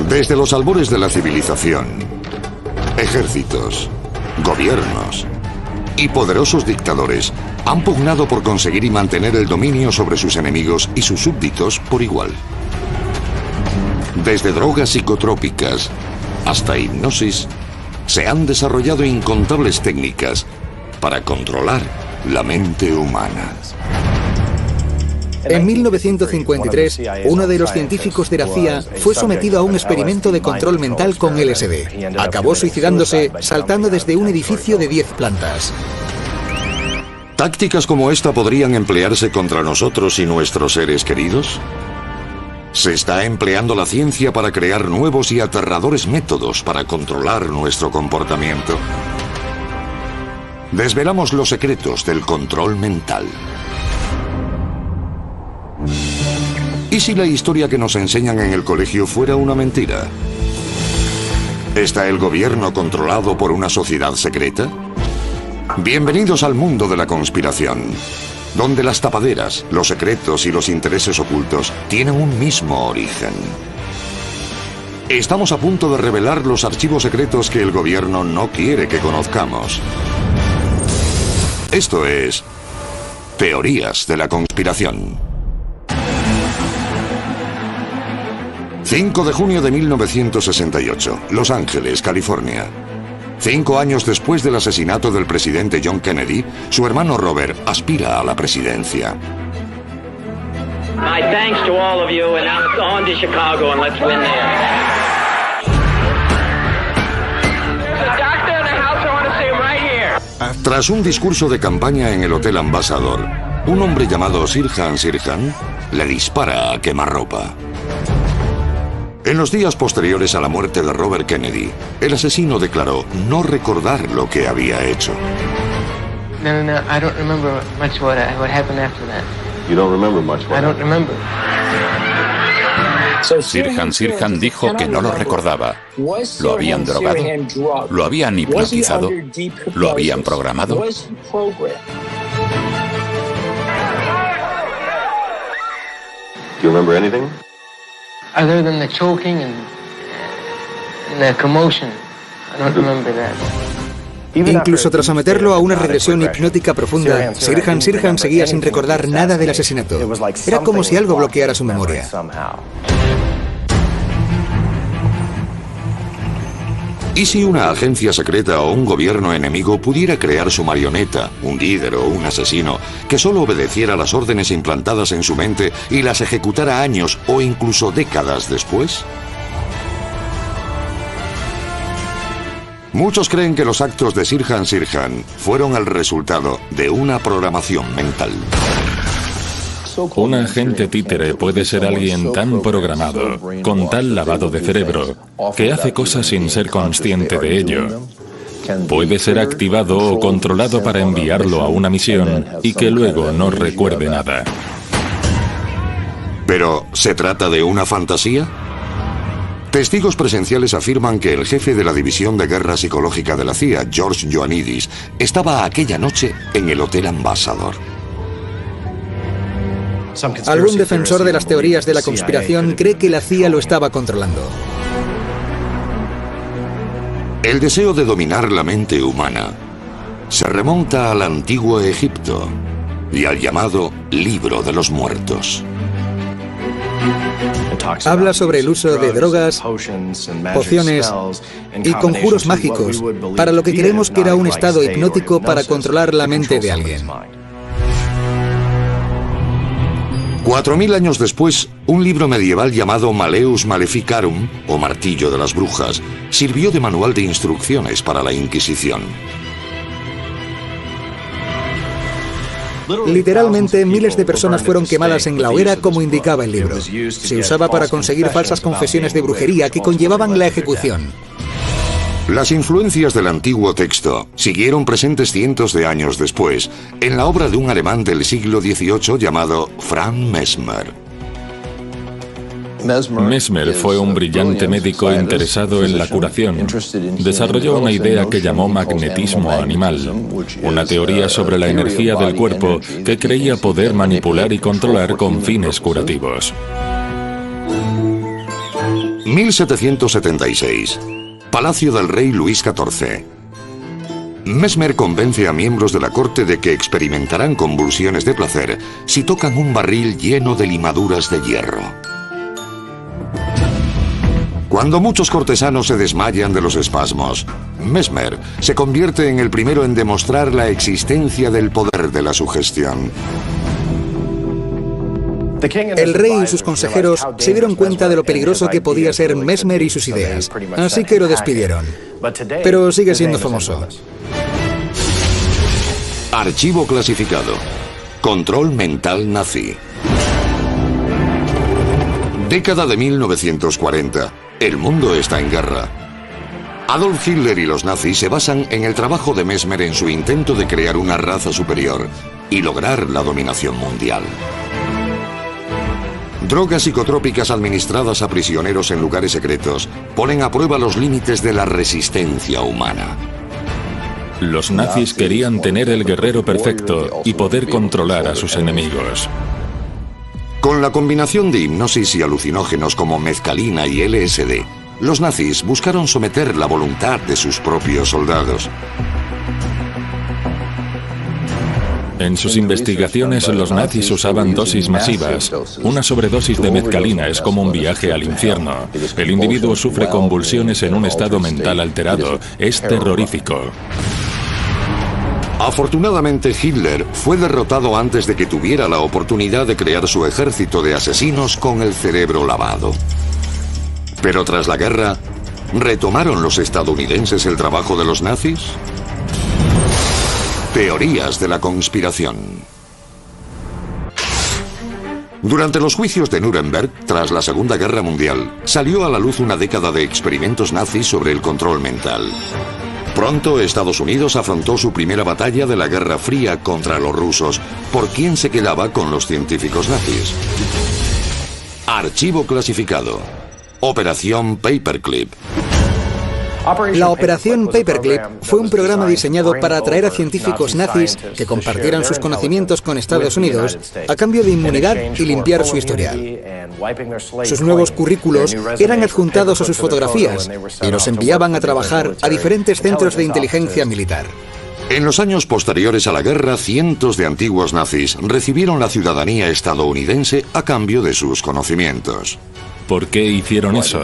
Desde los albores de la civilización, ejércitos, gobiernos y poderosos dictadores han pugnado por conseguir y mantener el dominio sobre sus enemigos y sus súbditos por igual. Desde drogas psicotrópicas hasta hipnosis, se han desarrollado incontables técnicas para controlar la mente humana. En 1953, uno de los científicos de la CIA fue sometido a un experimento de control mental con LSD. Acabó suicidándose saltando desde un edificio de 10 plantas. ¿Tácticas como esta podrían emplearse contra nosotros y nuestros seres queridos? Se está empleando la ciencia para crear nuevos y aterradores métodos para controlar nuestro comportamiento. Desvelamos los secretos del control mental. ¿Y si la historia que nos enseñan en el colegio fuera una mentira? ¿Está el gobierno controlado por una sociedad secreta? Bienvenidos al mundo de la conspiración, donde las tapaderas, los secretos y los intereses ocultos tienen un mismo origen. Estamos a punto de revelar los archivos secretos que el gobierno no quiere que conozcamos. Esto es Teorías de la Conspiración. 5 de junio de 1968, Los Ángeles, California. 5 años después del asesinato del presidente John Kennedy, su hermano Robert aspira a la presidencia. My thanks to all of you, and now on to Chicago and let's win there. Tras un discurso de campaña en el Hotel Ambassador, un hombre llamado Sirhan Sirhan le dispara a quemarropa. En los días posteriores a la muerte de Robert Kennedy, el asesino declaró no recordar lo que había hecho. No, I don't remember much what happened after that. You don't remember much what happened? I don't remember. Sirhan Sirhan dijo que no lo recordaba. ¿Lo habían drogado? ¿Lo habían hipnotizado? ¿Lo habían programado? Do you remember anything? Other than the choking and the commotion, I don't remember that. Incluso tras someterlo a una regresión hipnótica profunda, Sirhan Sirhan seguía sin recordar nada del asesinato. Era como si algo bloqueara su memoria. ¿Y si una agencia secreta o un gobierno enemigo pudiera crear su marioneta, un líder o un asesino, que solo obedeciera las órdenes implantadas en su mente y las ejecutara años o incluso décadas después? Muchos creen que los actos de Sirhan Sirhan fueron el resultado de una programación mental. Un agente títere puede ser alguien tan programado, con tal lavado de cerebro, que hace cosas sin ser consciente de ello. Puede ser activado o controlado para enviarlo a una misión y que luego no recuerde nada. ¿Pero se trata de una fantasía? Testigos presenciales afirman que el jefe de la División de Guerra Psicológica de la CIA, George Ioannidis, estaba aquella noche en el Hotel Ambassador. Algún defensor de las teorías de la conspiración cree que la CIA lo estaba controlando. El deseo de dominar la mente humana se remonta al antiguo Egipto y al llamado Libro de los Muertos. Habla sobre el uso de drogas, pociones y conjuros mágicos, para lo que creemos que era un estado hipnótico para controlar la mente de alguien. 4000 años después, un libro medieval llamado Maleus Maleficarum, o Martillo de las Brujas, sirvió de manual de instrucciones para la Inquisición. Literalmente, miles de personas fueron quemadas en la hoguera como indicaba el libro. Se usaba para conseguir falsas confesiones de brujería que conllevaban la ejecución. Las influencias del antiguo texto siguieron presentes cientos de años después en la obra de un alemán del siglo XVIII llamado Franz Mesmer. Mesmer fue un brillante médico interesado en la curación. Desarrolló una idea que llamó magnetismo animal, una teoría sobre la energía del cuerpo que creía poder manipular y controlar con fines curativos. 1776. Palacio del rey Luis XIV. Mesmer convence a miembros de la corte de que experimentarán convulsiones de placer si tocan un barril lleno de limaduras de hierro. Cuando muchos cortesanos se desmayan de los espasmos, Mesmer se convierte en el primero en demostrar la existencia del poder de la sugestión. El rey y sus consejeros se dieron cuenta de lo peligroso que podía ser Mesmer y sus ideas, así que lo despidieron. Pero sigue siendo famoso. Archivo clasificado. Control mental nazi. Década de 1940. El mundo está en guerra. Adolf Hitler y los nazis se basan en el trabajo de Mesmer en su intento de crear una raza superior y lograr la dominación mundial. Drogas psicotrópicas administradas a prisioneros en lugares secretos ponen a prueba los límites de la resistencia humana. Los nazis querían tener el guerrero perfecto y poder controlar a sus enemigos. Con la combinación de hipnosis y alucinógenos como mezcalina y LSD, los nazis buscaron someter la voluntad de sus propios soldados. En sus investigaciones, los nazis usaban dosis masivas. Una sobredosis de mezcalina es como un viaje al infierno. El individuo sufre convulsiones en un estado mental alterado. Es terrorífico. Afortunadamente, Hitler fue derrotado antes de que tuviera la oportunidad de crear su ejército de asesinos con el cerebro lavado. Pero tras la guerra, ¿retomaron los estadounidenses el trabajo de los nazis? Teorías de la conspiración. Durante los juicios de Nuremberg, tras la Segunda Guerra Mundial, salió a la luz una década de experimentos nazis sobre el control mental. Pronto, Estados Unidos afrontó su primera batalla de la Guerra Fría contra los rusos, por quién se quedaba con los científicos nazis. Archivo clasificado. Operación Paperclip. La Operación Paperclip fue un programa diseñado para atraer a científicos nazis que compartieran sus conocimientos con Estados Unidos a cambio de inmunidad y limpiar su historial. Sus nuevos currículos eran adjuntados a sus fotografías y los enviaban a trabajar a diferentes centros de inteligencia militar. En los años posteriores a la guerra, cientos de antiguos nazis recibieron la ciudadanía estadounidense a cambio de sus conocimientos. ¿Por qué hicieron eso?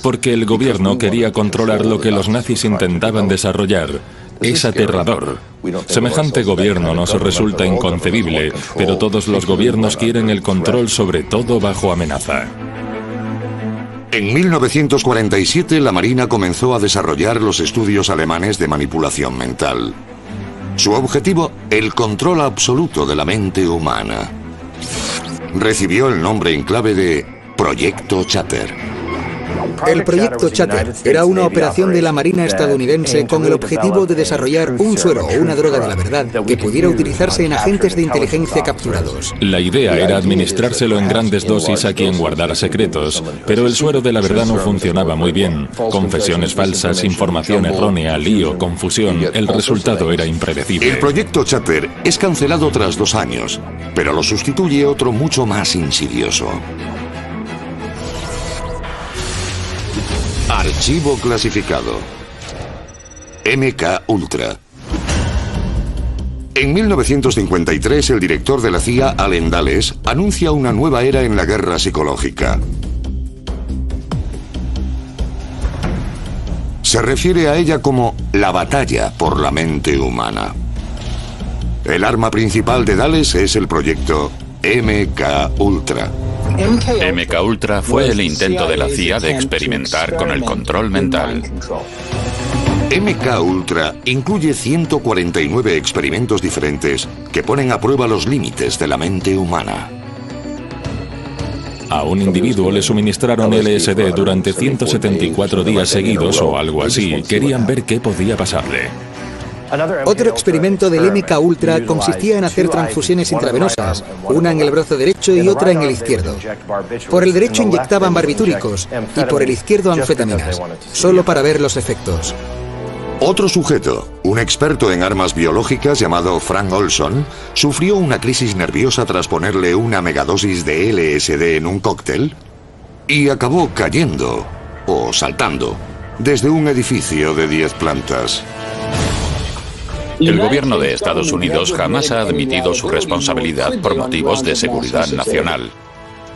Porque el gobierno quería controlar lo que los nazis intentaban desarrollar. Es aterrador. Semejante gobierno nos resulta inconcebible, pero todos los gobiernos quieren el control sobre todo bajo amenaza. En 1947, la Marina comenzó a desarrollar los estudios alemanes de manipulación mental. Su objetivo, el control absoluto de la mente humana. Recibió el nombre en clave de Proyecto Chatter. El Proyecto Chatter era una operación de la Marina estadounidense con el objetivo de desarrollar un suero o una droga de la verdad que pudiera utilizarse en agentes de inteligencia capturados. La idea era administrárselo en grandes dosis a quien guardara secretos, pero el suero de la verdad no funcionaba muy bien. Confesiones falsas, información errónea, lío, confusión. El resultado era impredecible. El Proyecto Chatter es cancelado tras 2 años, pero lo sustituye otro mucho más insidioso. Archivo clasificado. MK Ultra. En 1953, el director de la CIA, Allen Dulles, anuncia una nueva era en la guerra psicológica. Se refiere a ella como la batalla por la mente humana. El arma principal de Dulles es el proyecto MK Ultra. MK Ultra fue el intento de la CIA de experimentar con el control mental. MK Ultra incluye 149 experimentos diferentes que ponen a prueba los límites de la mente humana. A un individuo le suministraron LSD durante 174 días seguidos o algo así. Querían ver qué podía pasarle. Otro experimento del MK Ultra consistía en hacer transfusiones intravenosas, una en el brazo derecho y otra en el izquierdo. Por el derecho inyectaban barbitúricos y por el izquierdo anfetaminas, solo para ver los efectos. Otro sujeto, un experto en armas biológicas llamado Frank Olson, sufrió una crisis nerviosa tras ponerle una megadosis de LSD en un cóctel y acabó cayendo o saltando desde un edificio de 10 plantas. El gobierno de Estados Unidos jamás ha admitido su responsabilidad por motivos de seguridad nacional.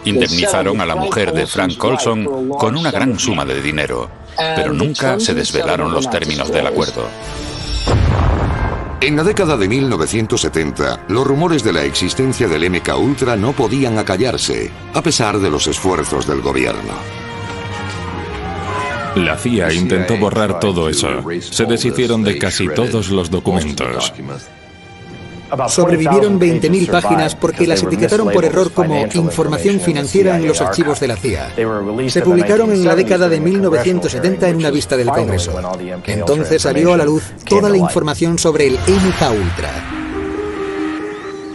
Indemnizaron a la mujer de Frank Colson con una gran suma de dinero, pero nunca se desvelaron los términos del acuerdo. En la década de 1970, los rumores de la existencia del MKUltra no podían acallarse, a pesar de los esfuerzos del gobierno. La CIA intentó borrar todo eso. Se deshicieron de casi todos los documentos. Sobrevivieron 20.000 páginas porque las etiquetaron por error como información financiera en los archivos de la CIA. Se publicaron en la década de 1970 en una vista del Congreso. Entonces salió a la luz toda la información sobre el MKUltra.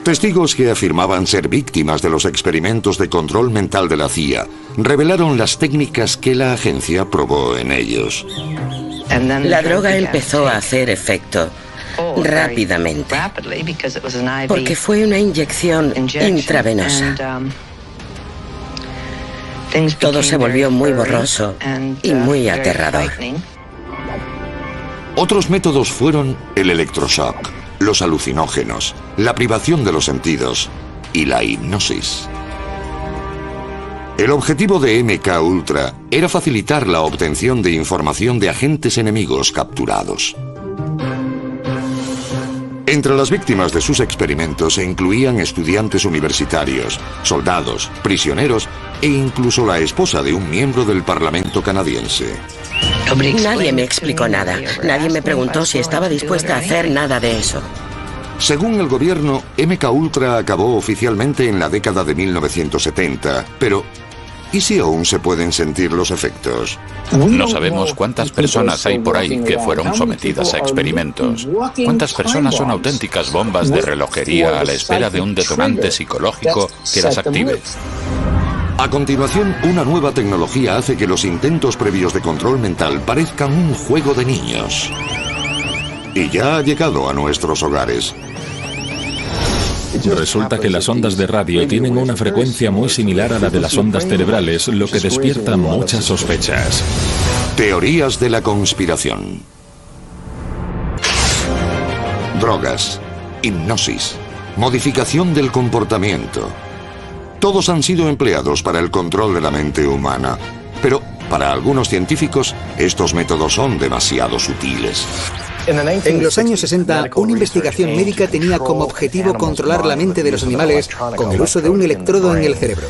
Testigos que afirmaban ser víctimas de los experimentos de control mental de la CIA revelaron las técnicas que la agencia probó en ellos. La droga empezó a hacer efecto rápidamente, porque fue una inyección intravenosa. Todo se volvió muy borroso y muy aterrador. Otros métodos fueron el electroshock, los alucinógenos, la privación de los sentidos y la hipnosis. El objetivo de MKUltra era facilitar la obtención de información de agentes enemigos capturados. Entre las víctimas de sus experimentos se incluían estudiantes universitarios, soldados, prisioneros e incluso la esposa de un miembro del Parlamento canadiense. Nadie me explicó nada. Nadie me preguntó si estaba dispuesta a hacer nada de eso. Según el gobierno, MKUltra acabó oficialmente en la década de 1970, pero ¿y si aún se pueden sentir los efectos? No sabemos cuántas personas hay por ahí que fueron sometidas a experimentos. ¿Cuántas personas son auténticas bombas de relojería a la espera de un detonante psicológico que las active? A continuación, una nueva tecnología hace que los intentos previos de control mental parezcan un juego de niños. Y ya ha llegado a nuestros hogares. Resulta que las ondas de radio tienen una frecuencia muy similar a la de las ondas cerebrales, lo que despierta muchas sospechas. Teorías de la conspiración. Drogas, hipnosis, modificación del comportamiento. Todos han sido empleados para el control de la mente humana, pero para algunos científicos estos métodos son demasiado sutiles. En los años 60, una investigación médica tenía como objetivo controlar la mente de los animales con el uso de un electrodo en el cerebro.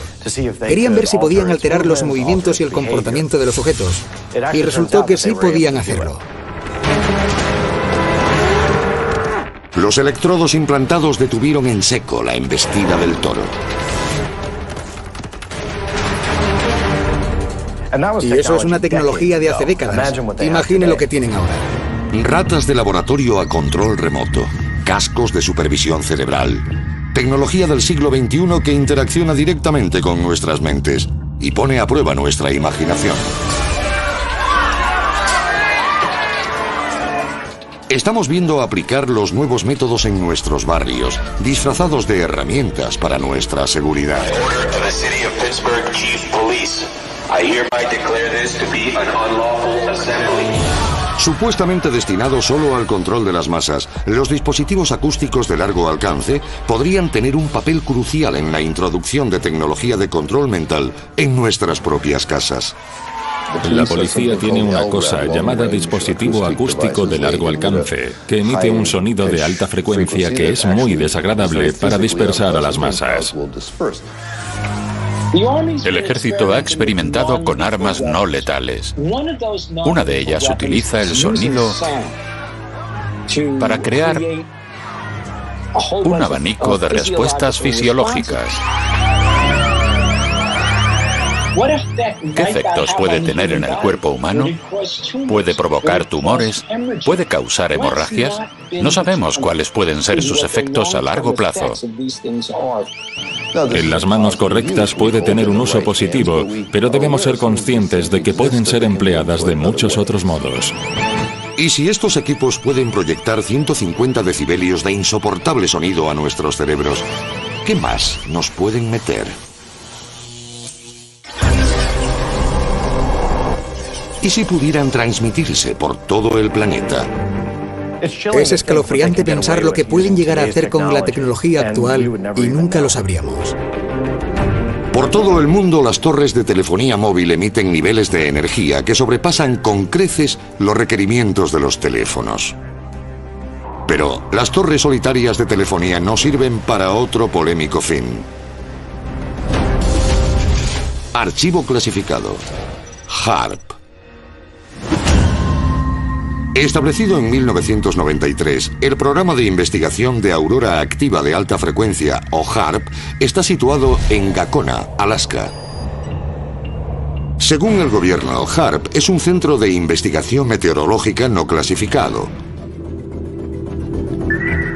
Querían ver si podían alterar los movimientos y el comportamiento de los sujetos, y resultó que sí podían hacerlo. Los electrodos implantados detuvieron en seco la embestida del toro. Y eso es una tecnología de hace décadas. Imagine lo que tienen ahora. Ratas de laboratorio a control remoto, cascos de supervisión cerebral, tecnología del siglo XXI que interacciona directamente con nuestras mentes y pone a prueba nuestra imaginación. Estamos viendo aplicar los nuevos métodos en nuestros barrios, disfrazados de herramientas para nuestra seguridad. Supuestamente destinados solo al control de las masas, los dispositivos acústicos de largo alcance podrían tener un papel crucial en la introducción de tecnología de control mental en nuestras propias casas. La policía tiene una cosa llamada dispositivo acústico de largo alcance, que emite un sonido de alta frecuencia que es muy desagradable para dispersar a las masas. El ejército ha experimentado con armas no letales. Una de ellas utiliza el sonido para crear un abanico de respuestas fisiológicas. ¿Qué efectos puede tener en el cuerpo humano? ¿Puede provocar tumores? ¿Puede causar hemorragias? No sabemos cuáles pueden ser sus efectos a largo plazo. En las manos correctas puede tener un uso positivo, pero debemos ser conscientes de que pueden ser empleadas de muchos otros modos. ¿Y si estos equipos pueden proyectar 150 decibelios de insoportable sonido a nuestros cerebros? ¿Qué más nos pueden meter? ¿Y si pudieran transmitirse por todo el planeta? Es escalofriante pensar lo que pueden llegar a hacer con la tecnología actual y nunca lo sabríamos. Por todo el mundo, las torres de telefonía móvil emiten niveles de energía que sobrepasan con creces los requerimientos de los teléfonos. Pero las torres solitarias de telefonía no sirven para otro polémico fin. Archivo clasificado. HAARP. Establecido en 1993, el programa de investigación de aurora activa de alta frecuencia, o HAARP, está situado en Gakona, Alaska. Según el gobierno, HAARP es un centro de investigación meteorológica no clasificado.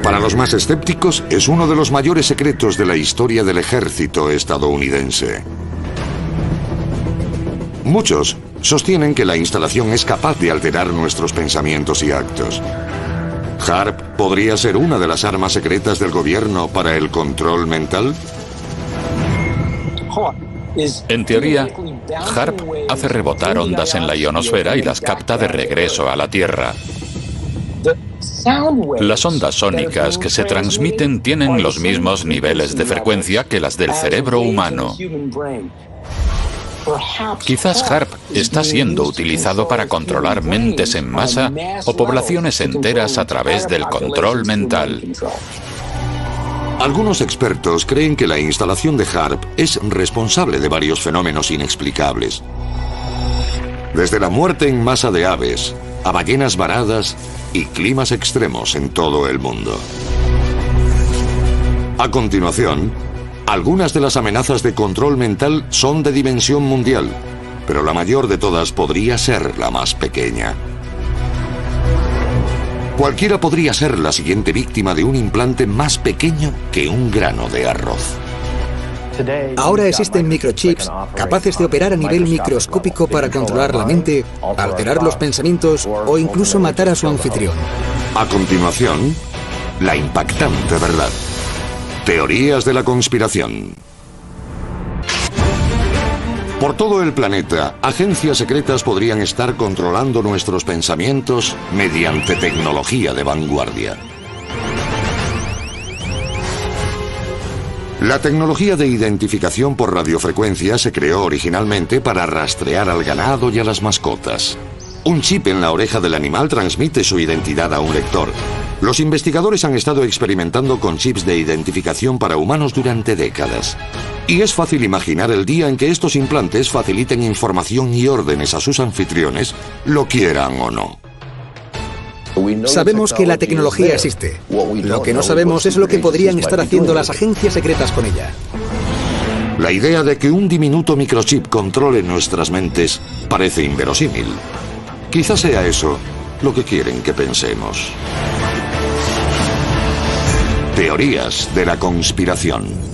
Para los más escépticos, es uno de los mayores secretos de la historia del ejército estadounidense. Muchos sostienen que la instalación es capaz de alterar nuestros pensamientos y actos. ¿HAARP podría ser una de las armas secretas del gobierno para el control mental? En teoría, HAARP hace rebotar ondas en la ionosfera y las capta de regreso a la Tierra. Las ondas sónicas que se transmiten tienen los mismos niveles de frecuencia que las del cerebro humano. Quizás HAARP está siendo utilizado para controlar mentes en masa o poblaciones enteras a través del control mental. Algunos expertos creen que la instalación de HAARP es responsable de varios fenómenos inexplicables. Desde la muerte en masa de aves, a ballenas varadas y climas extremos en todo el mundo. A continuación, algunas de las amenazas de control mental son de dimensión mundial, pero la mayor de todas podría ser la más pequeña. Cualquiera podría ser la siguiente víctima de un implante más pequeño que un grano de arroz. Ahora existen microchips capaces de operar a nivel microscópico para controlar la mente, alterar los pensamientos o incluso matar a su anfitrión. A continuación, la impactante verdad. Teorías de la conspiración. Por todo el planeta, agencias secretas podrían estar controlando nuestros pensamientos mediante tecnología de vanguardia. La tecnología de identificación por radiofrecuencia se creó originalmente para rastrear al ganado y a las mascotas. Un chip en la oreja del animal transmite su identidad a un lector. Los investigadores han estado experimentando con chips de identificación para humanos durante décadas. Y es fácil imaginar el día en que estos implantes faciliten información y órdenes a sus anfitriones, lo quieran o no. Sabemos que la tecnología existe. Lo que no sabemos es lo que podrían estar haciendo las agencias secretas con ella. La idea de que un diminuto microchip controle nuestras mentes parece inverosímil. Quizás sea eso lo que quieren que pensemos. Teorías de la conspiración.